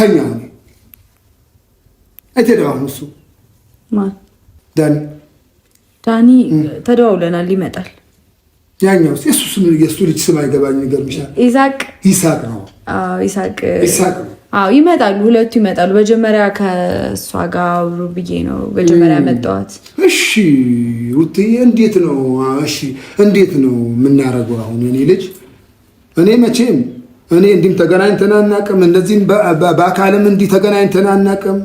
ተኛው ነው አይተዳው እሱ ማን ዳኒ ተደዋውለናል ይመጣል ያኛው የሱ ልጅ ስም አይገባኝ ይገርምሻል ይሳቅ ነው ይሳቅ ይመጣሉ ሁለቱ ይመጣሉ መጀመሪያ ከሷ ጋር አብሮ ብዬ ነው መጀመሪያ መጣዋት እሺ ውትዬ እንዴት ነው እንዴት ነው የምናረገው አሁን የኔ ልጅ እኔ መቼም እንዲም ተገናኝተን አናውቅም እንደዚህም በአካልም እንዲህ ተገናኝተን አናውቅም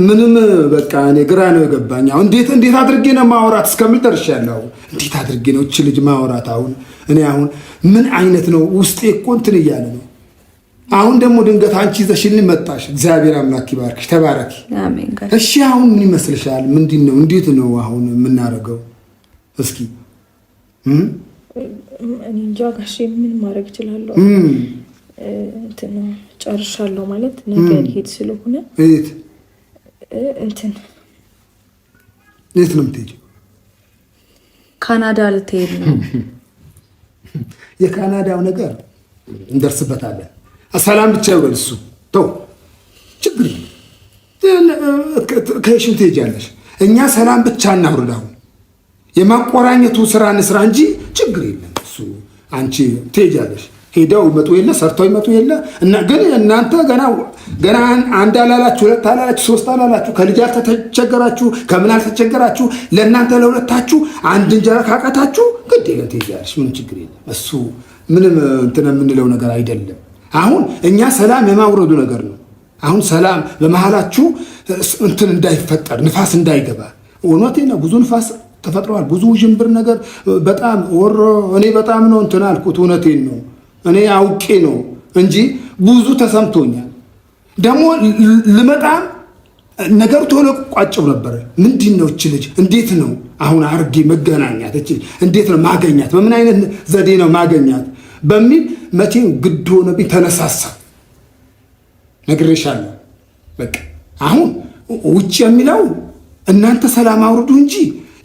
ምንም በቃ እኔ ግራ ነው የገባኝ አሁን እንዴት አድርጌ ነው ማውራት እስከምል ደርሻለሁ እንዴት አድርጌ ነው እቺ ልጅ ማውራት አሁን እኔ አሁን ምን አይነት ነው ውስጤ እኮ እንትን እያለ ነው አሁን ደግሞ ድንገት አንቺ ዘሽልኝ መጣሽ እግዚአብሔር አምላክ ይባርክሽ ተባረኪ አሜን እሺ አሁን ምን ይመስልሻል ምንድነው እንዴት ነው አሁን የምናረገው እስኪ እኔ እንጃ ጋሼ ምን ማድረግ እችላለሁ እንትን ጨርሻለሁ ማለት ነገር ሄድ ስለሆነ እንትን የት ነው የምትሄጂው? ካናዳ ልትሄድ ነው። የካናዳው ነገር እንደርስበታለን። ሰላም ብቻ ይበል እሱ ተው ችግር ከሽን ትሄጃለሽ። እኛ ሰላም ብቻ እናውርዳው የማቆራኘቱ ስራ እንስራ እንጂ ችግር የለም። እሱ አንቺ ትሄጃለሽ ሄደው ይመጡ የለ ሰርተው ይመጡ የለ እና ግን እናንተ ገና አንድ አላላችሁ ሁለት አላላችሁ ሶስት አላላችሁ ከልጃር ተቸገራችሁ ከምን አልተቸገራችሁ ለእናንተ ለሁለታችሁ አንድ እንጀራ ካቃታችሁ ግድ የለም ትሄጃለሽ። ምን ችግር የለም። እሱ ምንም እንትን የምንለው ነገር አይደለም። አሁን እኛ ሰላም የማውረዱ ነገር ነው። አሁን ሰላም በመሃላችሁ እንትን እንዳይፈጠር ንፋስ እንዳይገባ እውነቴን ነው። ብዙ ንፋስ ተፈጥሯል። ብዙ ጅምብር ነገር በጣም እኔ በጣም ነው እንትን አልኩት። እውነቴን ነው። እኔ አውቄ ነው እንጂ ብዙ ተሰምቶኛል። ደግሞ ልመጣም ነገሩ ቶሎ ቋጭው ነበር። ምንድነው እቺ ልጅ እንዴት ነው አሁን አርጌ መገናኛት እቺ እንዴት ነው ማገኛት በምን አይነት ዘዴ ነው ማገኛት በሚል መቼም ግድ ሆነብኝ። ተነሳሳ ነግሬሻለሁ። በቃ አሁን ውጭ የሚለው እናንተ ሰላም አውርዱ እንጂ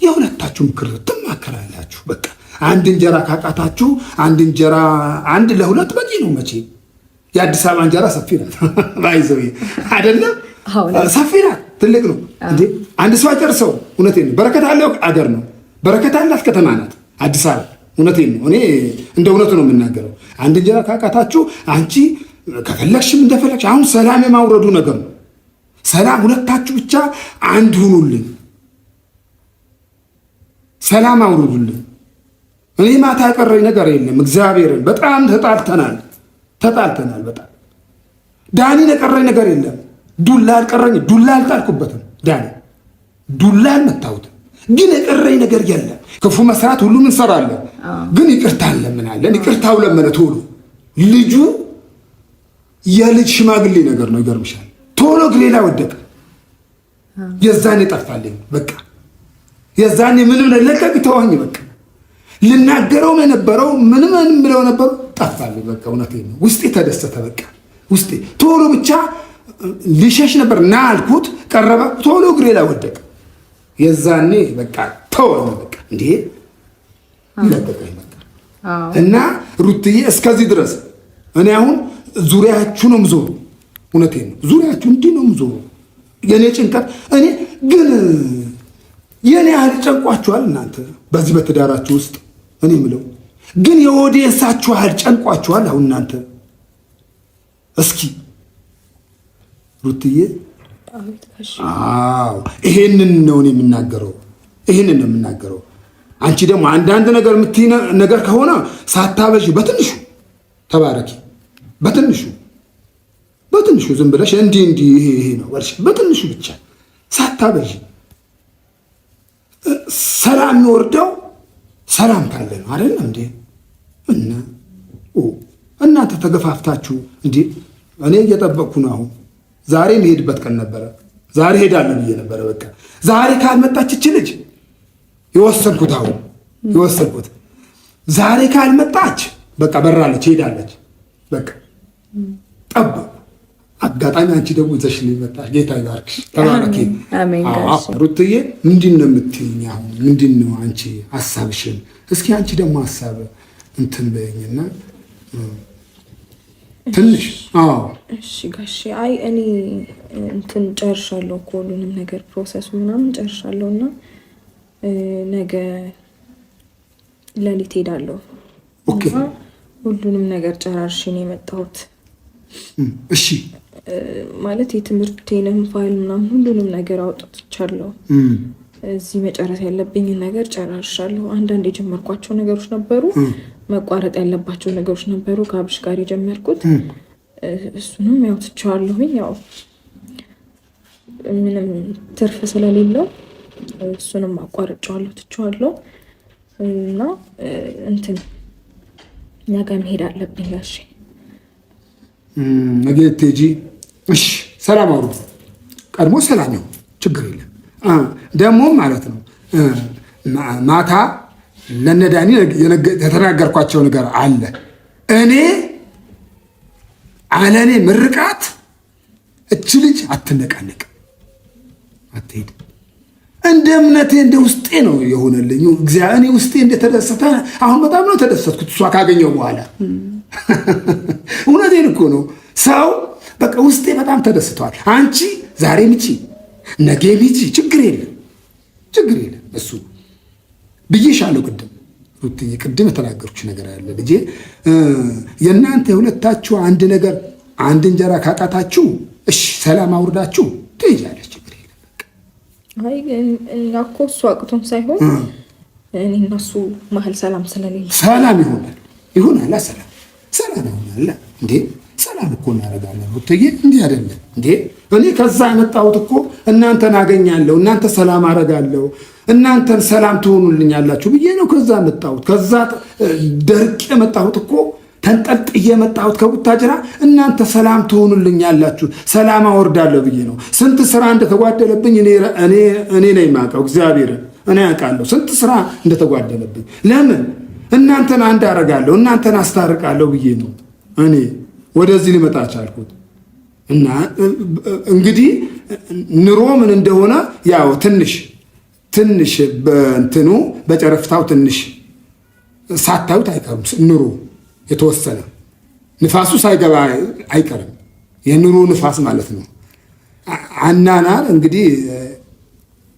የሁለታችሁ ምክር ትማከራላችሁ። በቃ አንድ እንጀራ ካቃታችሁ አንድ እንጀራ አንድ ለሁለት በቂ ነው። መቼም የአዲስ አበባ እንጀራ ሰፊ ናት ባይዘው አይደለም ሰፊ ናት፣ ትልቅ ነው እንዴ አንድ ሰው አጨርሰው። እውነቴን ነው። በረከት አለው አገር ነው። በረከት አላት ከተማ ናት አዲስ አበባ። እውነቴን ነው። እኔ እንደ እውነቱ ነው የምናገረው። አንድ እንጀራ ካቃታችሁ አንቺ ከፈለግሽም እንደፈለግሽ አሁን ሰላም የማውረዱ ነገር ነው። ሰላም ሁለታችሁ ብቻ አንድ ሁኑልን፣ ሰላም አውርዱልን። እኔ ማታ ያቀረኝ ነገር የለም። እግዚአብሔርን በጣም ተጣልተናል። በጣም ዳኒን የቀረኝ ነገር የለም። ዱላ አልቀረኝ፣ ዱላ አልጣልኩበትም። ዳኒ ዱላ አልመታሁትም፣ ግን የቀረኝ ነገር የለም። ክፉ መስራት ሁሉም እንሰራለን፣ ግን ይቅርታ እንለምናለን። ይቅርታው ለመነ ቶሎ ልጁ የልጅ ሽማግሌ ነገር ነው። ይገርምሻል። ቶሎ ግሌላ ወደቀ። የዛኔ ጠፋልኝ። በቃ የዛኔ ምንም ለለቀቅ ተወኝ። በቃ ልናገረው የነበረው ምንም ብለው ነበር ጠፋልኝ። በቃ እውነቴን ነው። ውስጤ ተደሰተ። በቃ ውስጤ ቶሎ ብቻ ሊሸሽ ነበር ና አልኩት፣ ቀረበ። ቶሎ ግሌላ ወደቀ። የዛኔ በቃ ተወኝ። በቃ እንዴ ይለቀቀኝ በቃ። እና ሩትዬ እስከዚህ ድረስ እኔ አሁን ዙሪያችሁ ነው ምዞሩ። እውነቴን ነው። ዙሪያችሁ እንዲህ ነው ምዞሩ። የኔ ጭንቀት እኔ ግን የኔ ያህል ጨንቋችኋል እናንተ በዚህ በትዳራችሁ ውስጥ? እኔ ምለው ግን የኦዲየንሳችሁ ያህል ጨንቋችኋል አሁን እናንተ? እስኪ ሩትዬ ይሄንን ነው እኔ የምናገረው፣ ይሄንን ነው የምናገረው። አንቺ ደግሞ አንዳንድ ነገር የምትይ ነገር ከሆነ ሳታበዥ በትንሹ ተባረኪ። በትንሹ ዝም ብለሽ እንዲህ ይሄ ነው ወርሽ በትንሹ ብቻ ሳታበዥ። ሰላም የሚወርደው ሰላም ካለ ነው አይደል እንዴ? እናንተ ተገፋፍታችሁ እንዴ? እኔ እየጠበቅኩ ነው። አሁን ዛሬ መሄድበት ቀን ነበረ። ዛሬ ሄዳለሁ ብዬ ነበረ። በቃ ዛሬ ካልመጣች እቺ ልጅ የወሰንኩት ዛሬ ካልመጣች በቃ በራለች፣ ሄዳለች። በቃ ጠበቁ። አጋጣሚ አንቺ ደግሞ ይዘሽልኝ መጣሽ። ጌታ ይባርክሽ፣ ተባረኪ። ሩትዬ ምንድን ነው የምትይኝ አሁን? ምንድን ነው አንቺ ሀሳብሽን? እስኪ አንቺ ደግሞ ሀሳብ እንትን በይኝና ትንሽ እሺ ጋሼ፣ አይ እኔ እንትን ጨርሻለሁ እኮ ሁሉንም ነገር ፕሮሰሱ ምናምን ጨርሻለሁ እና ነገ ሌሊት ሄዳለሁ። ኦኬ፣ ሁሉንም ነገር ጨራርሼ ነው የመጣሁት። እሺ ማለት የትምህርቴንም ፋይል ምናምን ሁሉንም ነገር አውጥቻለሁ። እዚህ መጨረስ ያለብኝን ነገር ጨራርሻለሁ። አንዳንድ የጀመርኳቸው ነገሮች ነበሩ፣ መቋረጥ ያለባቸው ነገሮች ነበሩ ከአብሽ ጋር የጀመርኩት። እሱንም ያው ትቼዋለሁኝ። ያው ምንም ትርፍ ስለሌለው እሱንም አቋርጬዋለሁ፣ ትቼዋለሁ እና እንትን ነገ መሄድ አለብኝ ጋሼ። ነገ ትሄጂ? እሺ ሰላም አውሩ። ቀድሞ ሰላም ነው፣ ችግር የለም። ደግሞ ማለት ነው ማታ ለነዳኒ የተናገርኳቸው ነገር አለ። እኔ አለኔ ምርቃት እች ልጅ አትነቃነቅ፣ አትሄድ። እንደ እምነቴ እንደ ውስጤ ነው የሆነልኝ። እግዚአብሔር እኔ ውስጤ እንደተደሰተ አሁን በጣም ነው ተደሰትኩት እሷ ካገኘው በኋላ። እውነቴን እኮ ነው። ሰው በቃ ውስጤ በጣም ተደስተዋል። አንቺ ዛሬ ምጪ ነገ ምጪ፣ ችግር የለም ችግር የለም። እሱ ብዬሻለሁ ቅድም ሩትዬ፣ ቅድም የተናገርኩሽ ነገር አለ ልጄ። የእናንተ የሁለታችሁ አንድ ነገር አንድ እንጀራ ካቃታችሁ እሺ ሰላም አውርዳችሁ ትሄጃለች፣ ችግር የለም። አይ እኛ እኮ እሱ አቅቶን ሳይሆን እኔ እና እሱ መሀል ሰላም ስለሌለ ሰላም ይሆናል ሰላም ይሆናል እንዴ። ሰላም እኮ እናደርጋለን ሩትዬ፣ እንዲህ አይደለም እንዴ? እኔ ከዛ የመጣሁት እኮ እናንተን አገኛለሁ፣ እናንተ ሰላም አደርጋለሁ፣ እናንተን ሰላም ትሆኑልኛላችሁ ብዬ ነው ከዛ የመጣሁት። ከዛ ደርቄ የመጣሁት እኮ ተንጠልጥዬ የመጣሁት ከቡታጅራ፣ እናንተ ሰላም ትሆኑልኛላችሁ፣ ሰላም አወርዳለሁ ብዬ ነው። ስንት ስራ እንደተጓደለብኝ እኔ ነኝ የማውቀው፣ እግዚአብሔርን እኔ አውቃለሁ ስንት ስራ እንደተጓደለብኝ። ለምን እናንተን አንድ አደርጋለሁ፣ እናንተን አስታርቃለሁ ብዬ ነው እኔ ወደዚህ ሊመጣ ቻልኩት። እና እንግዲህ ኑሮ ምን እንደሆነ ያው ትንሽ በእንትኑ በጨረፍታው ትንሽ ሳታዩት አይቀርም። ኑሮ የተወሰነ ንፋሱ ሳይገባ አይቀርም። የኑሮ ንፋስ ማለት ነው። አናናር እንግዲህ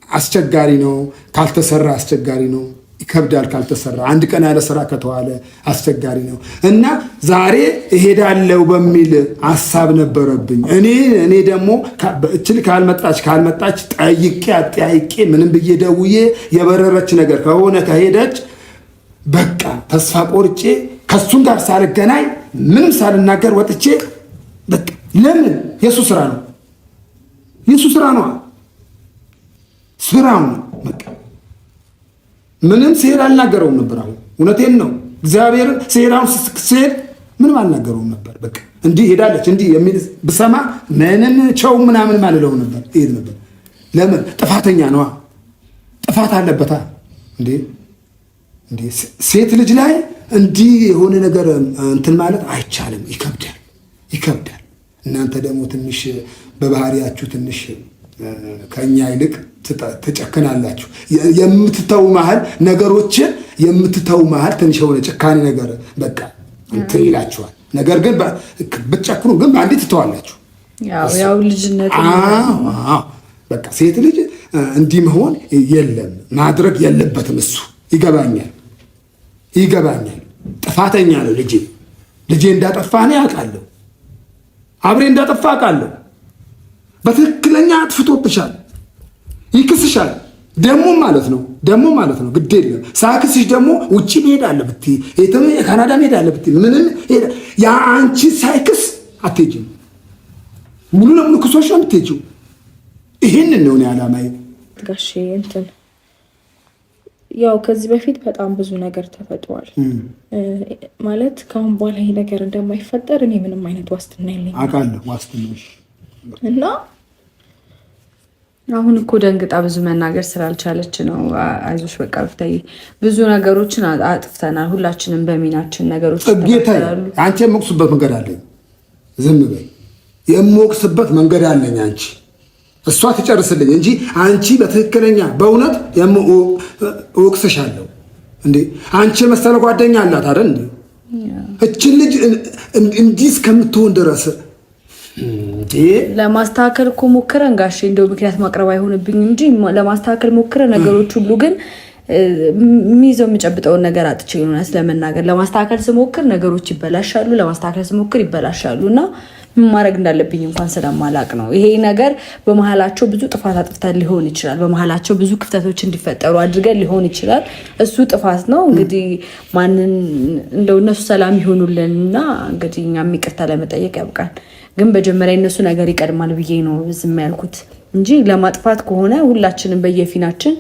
አስቸጋሪ ነው፣ ካልተሰራ አስቸጋሪ ነው። ይከብዳል ካልተሰራ። አንድ ቀን ያለ ስራ ከተዋለ አስቸጋሪ ነው። እና ዛሬ እሄዳለሁ በሚል ሐሳብ ነበረብኝ። እኔ ደግሞ እችል ካልመጣች ጠይቄ አጠያይቄ ምንም ብዬ ደውዬ የበረረች ነገር ከሆነ ከሄደች በቃ ተስፋ ቆርጬ ከሱም ጋር ሳልገናኝ ምንም ሳልናገር ወጥቼ በቃ ለምን የሱ ስራ ነው፣ የሱ ስራ ነው፣ ስራው ነው በቃ ምንም ሲሄድ አልናገረውም ነበር። አሁን እውነቴን ነው እግዚአብሔርን ሲሄዳውን ስሄድ ምንም አልናገረውም ነበር። በቃ እንዲህ ሄዳለች እንዲህ የሚል ብሰማ ምንም ቸው ምናምን አልለው ነበር፣ ይሄድ ነበር። ለምን ጥፋተኛ ነዋ፣ ጥፋት አለበታ። እንዴ ሴት ልጅ ላይ እንዲህ የሆነ ነገር እንትን ማለት አይቻልም፣ ይከብዳል። እናንተ ደግሞ ትንሽ በባህሪያችሁ ትንሽ ከኛ ይልቅ ትጨክናላችሁ። የምትተው መሀል ነገሮችን የምትተው መሀል ትንሽ የሆነ ጭካኔ ነገር በቃ እንትን ይላችኋል። ነገር ግን ብትጨክኑ ግን በአንዴ ትተዋላችሁ። ያው ልጅነት በቃ ሴት ልጅ እንዲህ መሆን የለም ማድረግ የለበትም። እሱ ይገባኛል። ጥፋተኛ ነው ልጄ እንዳጠፋ እኔ አውቃለሁ። አብሬ እንዳጠፋ አውቃለሁ። በትክክለኛ አጥፍቶብሻል፣ ይክስሻል። ደግሞ ማለት ነው ግድ የለም ሳክስሽ ደግሞ ውጭ መሄድ አለብት፣ የካናዳ መሄድ አለብት። ምንም ያ አንቺ ሳይክስ አትሄጂም፣ ሙሉ ለሙሉ ክሶች ነው የምትሄጂው። ይህንን ነው እኔ ዓላማዬ ጋሼ። እንትን ያው ከዚህ በፊት በጣም ብዙ ነገር ተፈጥሯል። ማለት ከአሁን በኋላ ይሄ ነገር እንደማይፈጠር እኔ ምንም አይነት ዋስትና የለኝም። አውቃለሁ ዋስትናሽ እና አሁን እኮ ደንግጣ ብዙ መናገር ስላልቻለች ነው። አይዞሽ በቃ ብታይ ብዙ ነገሮችን አጥፍተናል ሁላችንም በሚናችን ነገሮች ተፈጠራሉ። አንቺ የምወቅስበት መንገድ አለኝ፣ ዝም በይ። የምወቅስበት መንገድ አለኝ። አንቺ እሷ ትጨርስልኝ እንጂ አንቺ በትክክለኛ በእውነት እወቅስሻለሁ። እንዴ አንቺ የመሰለ ጓደኛ አላት አይደል እንዴ? እችን ልጅ እንዲህ እስከምትሆን ድረስ ለማስተካከል እኮ ሞክረን ጋሼ እንደው ምክንያት ማቅረብ አይሆንብኝ እንጂ ለማስተካከል ሞክረን ነገሮች ሁሉ ግን ሚዘው የሚጨብጠውን ነገር አጥቼ ነው ለመናገር ለማስተካከል ስሞክር ነገሮች ይበላሻሉ ለማስተካከል ስሞክር ይበላሻሉና ምን ማድረግ እንዳለብኝ እንኳን ስለማላቅ ነው ይሄ ነገር በመሃላቸው ብዙ ጥፋት አጥፍተን ሊሆን ይችላል በመሃላቸው ብዙ ክፍተቶች እንዲፈጠሩ አድርገን ሊሆን ይችላል እሱ ጥፋት ነው እንግዲህ ማንን እንደው እነሱ ሰላም ይሆኑልንና እንግዲህ እኛም ይቅርታ ለመጠየቅ ያብቃን ግን በመጀመሪያ እነሱ ነገር ይቀድማል ብዬ ነው ዝም ያልኩት እንጂ ለማጥፋት ከሆነ ሁላችንም በየፊናችን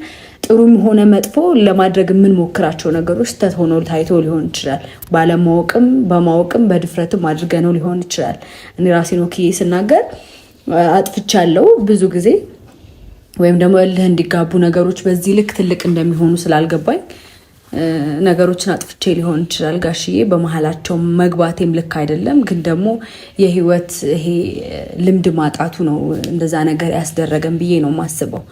ጥሩም ሆነ መጥፎ ለማድረግ ምን ሞክራቸው ነገሮች ተሆኖ ታይቶ ሊሆን ይችላል ባለማወቅም በማወቅም በድፍረትም አድርገነው ሊሆን ይችላል እኔ ራሴን ወክዬ ስናገር አጥፍቻለሁ ብዙ ጊዜ ወይም ደግሞ እልህ እንዲጋቡ ነገሮች በዚህ ልክ ትልቅ እንደሚሆኑ ስላልገባኝ ነገሮችን አጥፍቼ ሊሆን ይችላል ጋሽዬ በመሃላቸው መግባቴም ልክ አይደለም ግን ደግሞ የህይወት ይሄ ልምድ ማጣቱ ነው እንደዛ ነገር ያስደረገን ብዬ ነው ማስበው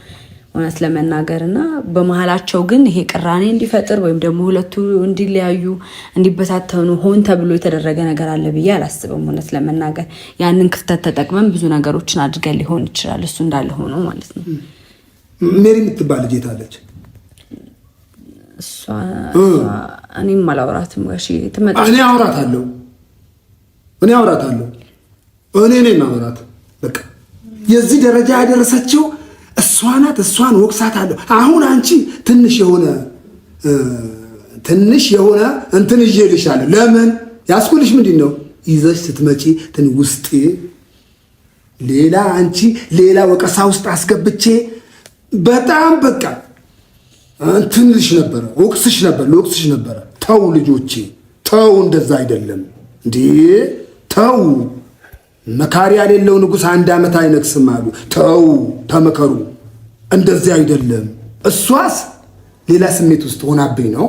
እውነት ለመናገርና በመሃላቸው ግን ይሄ ቅራኔ እንዲፈጥር ወይም ደግሞ ሁለቱ እንዲለያዩ እንዲበታተኑ ሆን ተብሎ የተደረገ ነገር አለ ብዬ አላስብም እውነት ለመናገር ያንን ክፍተት ተጠቅመን ብዙ ነገሮችን አድርገን ሊሆን ይችላል እሱ እንዳለ ሆኖ ማለት ነው ሜሪ የምትባል ልጅ አለች እሷ እኔም አላወራትም ጋሽ ትመጣ እኔ አወራታለሁ እኔ ነኝ ማወራት በቃ የዚህ ደረጃ ያደረሰችው እሷ ናት እሷን ወቅሳታለሁ አሁን አንቺ ትንሽ የሆነ እንትን ይዤልሻለሁ ለምን ያስኩልሽ ምንድነው ይዘሽ ስትመጪ ውስጤ ሌላ አንቺ ሌላ ወቀሳ ውስጥ አስገብቼ በጣም በቃ እንትንልሽ ነበር ወቅስሽ ነበር ተው ልጆቼ ተው እንደዛ አይደለም እንዴ ተው መካሪ ያሌለው ንጉስ አንድ አመት አይነግስም አሉ ተው ተመከሩ እንደዚህ አይደለም እሷስ ሌላ ስሜት ውስጥ ሆናብኝ ነው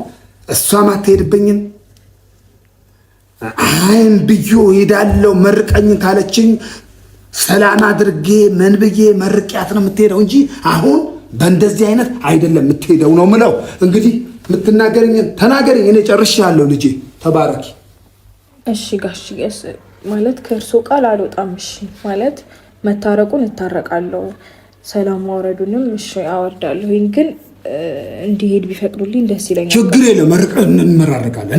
እሷም አትሄድብኝም አይን ብዮ ሄዳለው መርቀኝ ካለችኝ ሰላም አድርጌ መንብዬ መርቂያት ነው የምትሄደው እንጂ አሁን በእንደዚህ አይነት አይደለም የምትሄደው ነው ምለው እንግዲህ የምትናገረኝ ተናገረኝ እኔ ጨርሻለሁ ልጄ ተባረኪ እሺ ጋሽዬስ ማለት ከእርሶ ቃል አልወጣም እሺ ማለት መታረቁን እታረቃለሁ ሰላም ማውረዱንም እሺ አወርዳለሁ ግን እንዲሄድ ቢፈቅዱልኝ ደስ ይለኛል ችግር የለም መርቀን እንመራረቃለን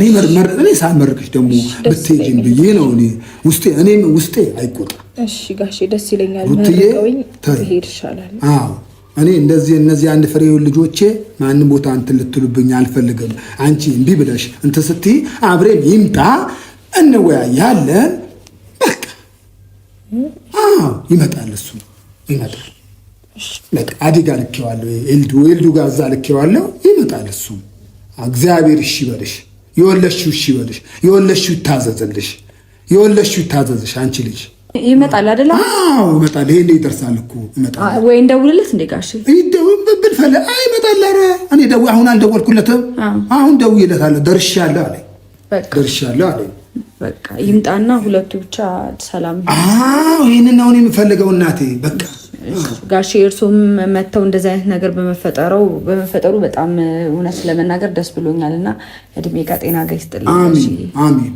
እኔ ሳልመርቅሽ ደግሞ ብትሄጂን ብዬ ነው እኔም ውስጤ አይቆጣም እሺ ጋሼ ደስ ይለኛል መርቀውኝ ትሄድ ይሻላል አዎ እኔ እነዚህ አንድ ፍሬው ልጆቼ ማንም ቦታ እንትን ልትሉብኝ አልፈልግም አንቺ እንቢ ብለሽ እንትን ስትይ አብሬን ይምጣ እንወያያለን በቃ ይመጣል እሱ ይመጣል በቃ አዲጋ ልኬዋለሁ ኤልዱ ጋር እዛ ልኬዋለሁ ይመጣል እሱ እግዚአብሔር እሺ በልሽ የወለሽው እሺ በልሽ የወለሽው ይታዘዝሽ አንቺ ልጅ ይመጣል አይደል ይመጣል ይሄ ይደርሳል እኮ ይመጣል ወይ እንደውልለት እንደ ጋሽ ይደውል ብንፈለ ይመጣል ኧረ እኔ አሁን አልደወልኩለትም አሁን ደውዬለታለሁ ደርሻለሁ አለኝ በቃ ይምጣና ሁለቱ ብቻ ሰላም ይሄንን ነው የምፈልገው እናቴ በቃ ጋሽ እርሶም መተው እንደዚህ አይነት ነገር በመፈጠሩ በጣም እውነት ለመናገር ደስ ብሎኛልና እድሜ ከጤና ጋር ይስጥልኝ አሜን